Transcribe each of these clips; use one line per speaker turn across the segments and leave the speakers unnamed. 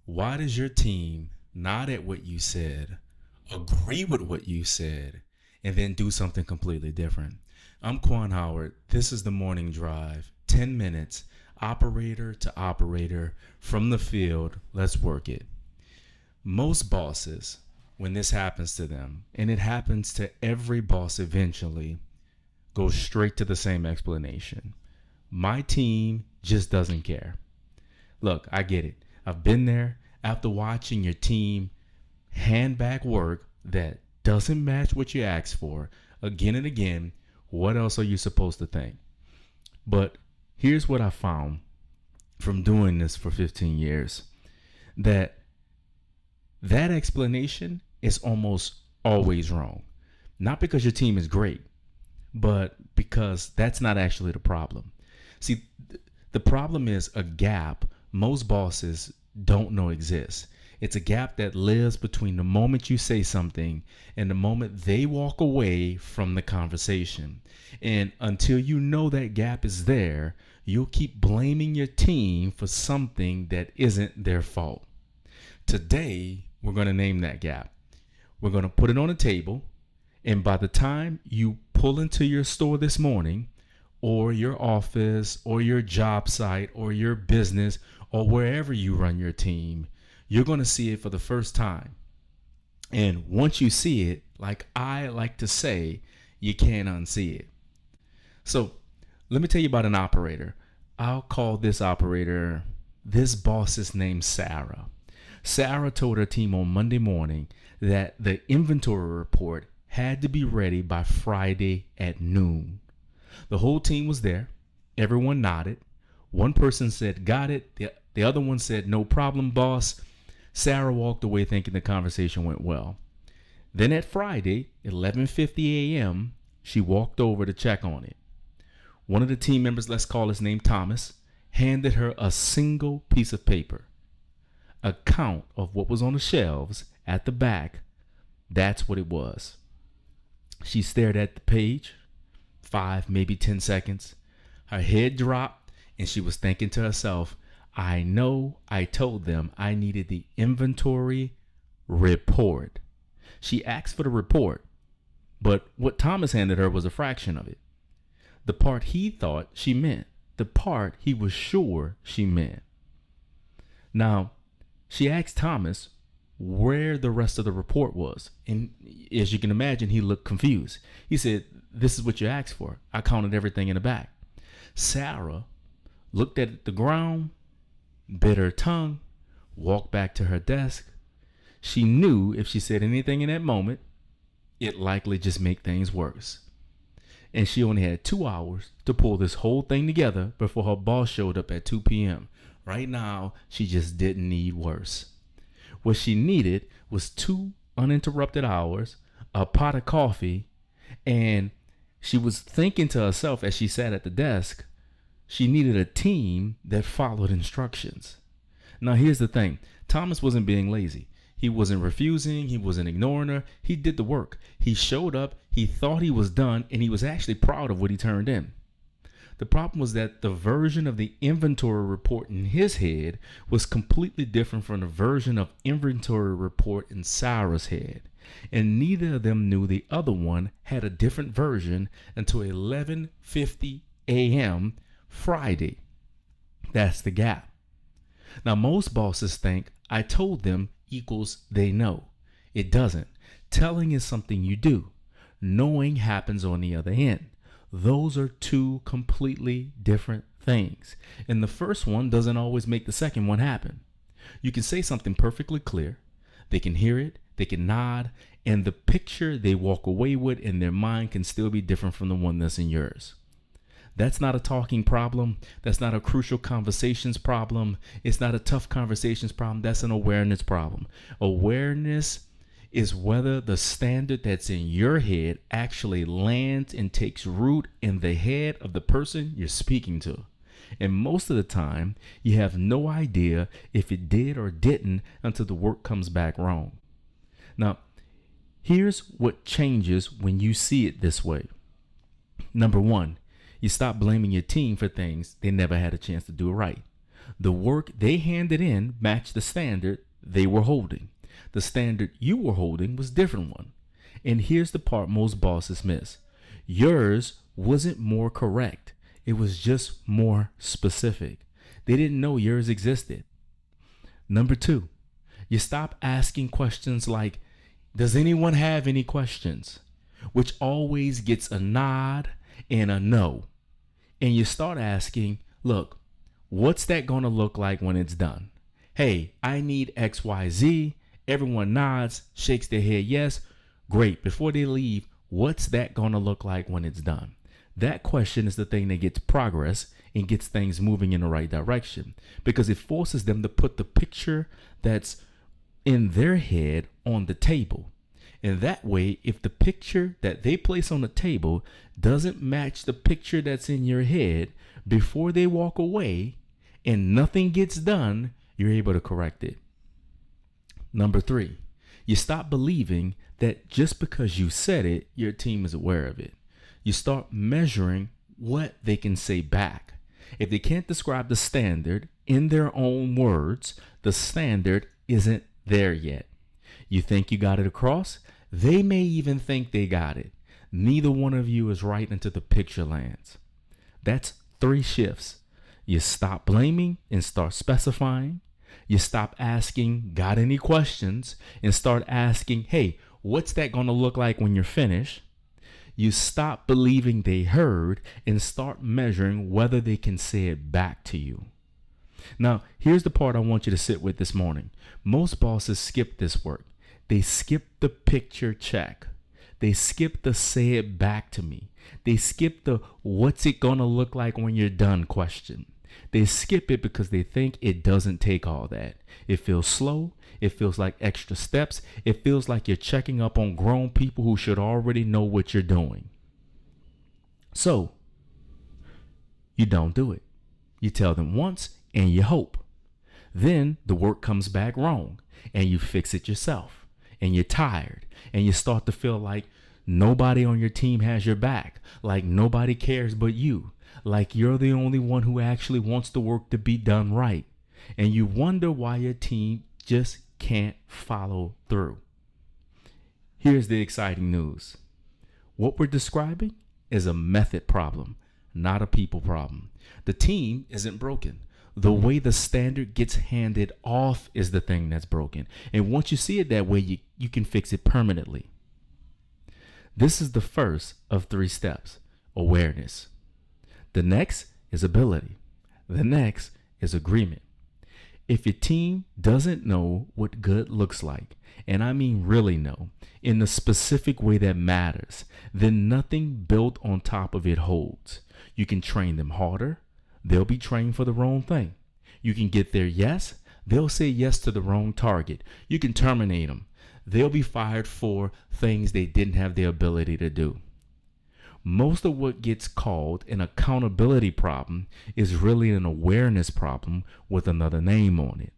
Why does your team nod at what you said, agree with what you said, and then do something completely different? I'm Quan Howard. This is the morning drive. 10 minutes, operator to operator from the field. Let's work it. Most bosses, when this happens to them, and it happens to every boss eventually, go straight to the same explanation. My team just doesn't care. Look, I get it. I've been there after watching your team hand back work that doesn't match what you asked for again and again. What else are you supposed to think? But here's what I found from doing this for 15 years that that explanation is almost always wrong. Not because your team is great, but because that's not actually the problem. See, the problem is a gap most bosses don't know exists. It's a gap that lives between the moment you say something and the moment they walk away from the conversation. And until you know that gap is there, you'll keep blaming your team for something that isn't their fault. Today, we're going to name that gap. We're going to put it on a table. And by the time you pull into your store this morning, or your office, or your job site, or your business, or wherever you run your team, you're going to see it for the first time. And once you see it, like I like to say, you can't unsee it. So let me tell you about an operator. I'll call this operator, this boss is named Sarah. Sarah told her team on Monday morning that the inventory report had to be ready by Friday at noon. The whole team was there. Everyone nodded. One person said, got it. The other one said, no problem, boss. Sarah walked away thinking the conversation went well. Then at Friday, 11:50 a.m., she walked over to check on it. One of the team members, let's call his name Thomas, handed her a single piece of paper. A count of what was on the shelves at the back. That's what it was. She stared at the page, 5, maybe 10 seconds. Her head dropped and she was thinking to herself, I know I told them I needed the inventory report. She asked for the report, but what Thomas handed her was a fraction of it. The part he thought she meant, the part he was sure she meant. Now, she asked Thomas where the rest of the report was. And as you can imagine, he looked confused. He said, this is what you asked for. I counted everything in the back. Sarah looked at the ground, bit her tongue, walked back to her desk. She knew if she said anything in that moment, it likely just make things worse. And she only had 2 hours to pull this whole thing together before her boss showed up at 2 p.m. Right now, she just didn't need worse. What she needed was 2 uninterrupted hours, a pot of coffee, and she was thinking to herself as she sat at the desk, she needed a team that followed instructions. Now, here's the thing. Thomas wasn't being lazy. He wasn't refusing. He wasn't ignoring her. He did the work. He showed up. He thought he was done, and he was actually proud of what he turned in. The problem was that the version of the inventory report in his head was completely different from the version of inventory report in Sarah's head. And neither of them knew the other one had a different version until 11:50 a.m. Friday. That's the gap. Now, most bosses think I told them equals they know. It doesn't. Telling is something you do. Knowing happens on the other end. Those are two completely different things. And the first one doesn't always make the second one happen. You can say something perfectly clear. They can hear it. They can nod. And the picture they walk away with in their mind can still be different from the one that's in yours. That's not a talking problem. That's not a crucial conversations problem. It's not a tough conversations problem. That's an awareness problem. Awareness is whether the standard that's in your head actually lands and takes root in the head of the person you're speaking to. And most of the time, you have no idea if it did or didn't until the work comes back wrong. Now, here's what changes when you see it this way. Number one, you stop blaming your team for things they never had a chance to do right. The work they handed in matched the standard they were holding. The standard you were holding was a different one. And here's the part most bosses miss. Yours wasn't more correct. It was just more specific. They didn't know yours existed. Number 2, you stop asking questions like, does anyone have any questions? Which always gets a nod and a no. And you start asking, look, what's that going to look like when it's done? Hey, I need XYZ. Everyone nods, shakes their head yes. Great. Before they leave, what's that going to look like when it's done? That question is the thing that gets progress and gets things moving in the right direction, because it forces them to put the picture that's in their head on the table. And that way, if the picture that they place on the table doesn't match the picture that's in your head before they walk away and nothing gets done, you're able to correct it. Number 3, you stop believing that just because you said it, your team is aware of it. You start measuring what they can say back. If they can't describe the standard in their own words, the standard isn't there yet. You think you got it across? They may even think they got it. Neither one of you is right until the picture lands. That's 3 shifts. You stop blaming and start specifying. You stop asking, got any questions, and start asking, hey, what's that going to look like when you're finished? You stop believing they heard and start measuring whether they can say it back to you. Now, here's the part I want you to sit with this morning. Most bosses skip this work. They skip the picture check. They skip the say it back to me. They skip the what's it going to look like when you're done question. They skip it because they think it doesn't take all that. It feels slow. It feels like extra steps. It feels like you're checking up on grown people who should already know what you're doing. So, you don't do it. You tell them once and you hope. Then the work comes back wrong and you fix it yourself. And you're tired and you start to feel like nobody on your team has your back, like nobody cares but you, like you're the only one who actually wants the work to be done right. And you wonder why your team just can't follow through. Here's the exciting news. What we're describing is a method problem, not a people problem. The team isn't broken. The way the standard gets handed off is the thing that's broken. And once you see it that way, you can fix it permanently. This is the first of 3 steps: awareness. The next is ability. The next is agreement. If your team doesn't know what good looks like, and I mean really know, in the specific way that matters, then nothing built on top of it holds. You can train them harder. They'll be trained for the wrong thing. You can get their yes. They'll say yes to the wrong target. You can terminate them. They'll be fired for things they didn't have the ability to do. Most of what gets called an accountability problem is really an awareness problem with another name on it.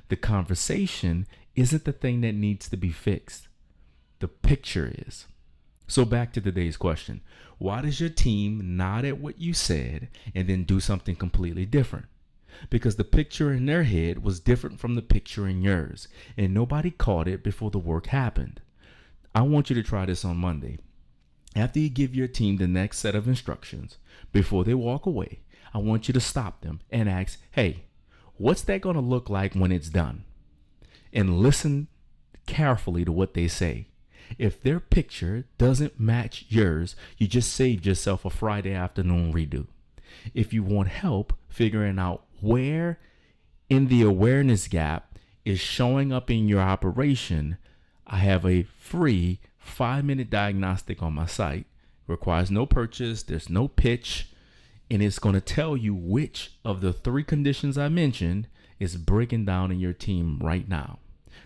The conversation isn't the thing that needs to be fixed. The picture is. So back to today's question. Why does your team nod at what you said and then do something completely different? Because the picture in their head was different from the picture in yours, and nobody caught it before the work happened. I want you to try this on Monday. After you give your team the next set of instructions, before they walk away, I want you to stop them and ask, hey, what's that going to look like when it's done? And listen carefully to what they say. If their picture doesn't match yours, you just saved yourself a Friday afternoon redo. If you want help figuring out where in the awareness gap is showing up in your operation, I have a free 5-minute diagnostic on my site. It requires no purchase, there's no pitch, and it's going to tell you which of the 3 conditions I mentioned is breaking down in your team right now.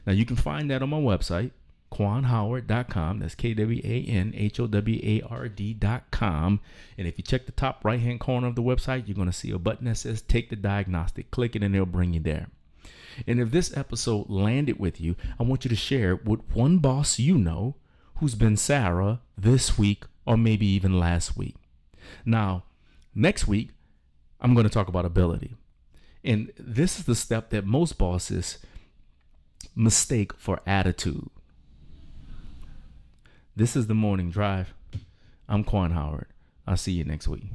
Now you can find that on my website, KwanHoward.com. That's KwanHoward.com. And if you check the top right hand corner of the website, you're going to see a button that says take the diagnostic. Click it and it'll bring you there. And if this episode landed with you, I want you to share it with one boss you know who's been Sarah this week or maybe even last week. Now, next week, I'm going to talk about ability. And this is the step that most bosses mistake for attitude. This is the morning drive. I'm Quan Howard. I'll see you next week.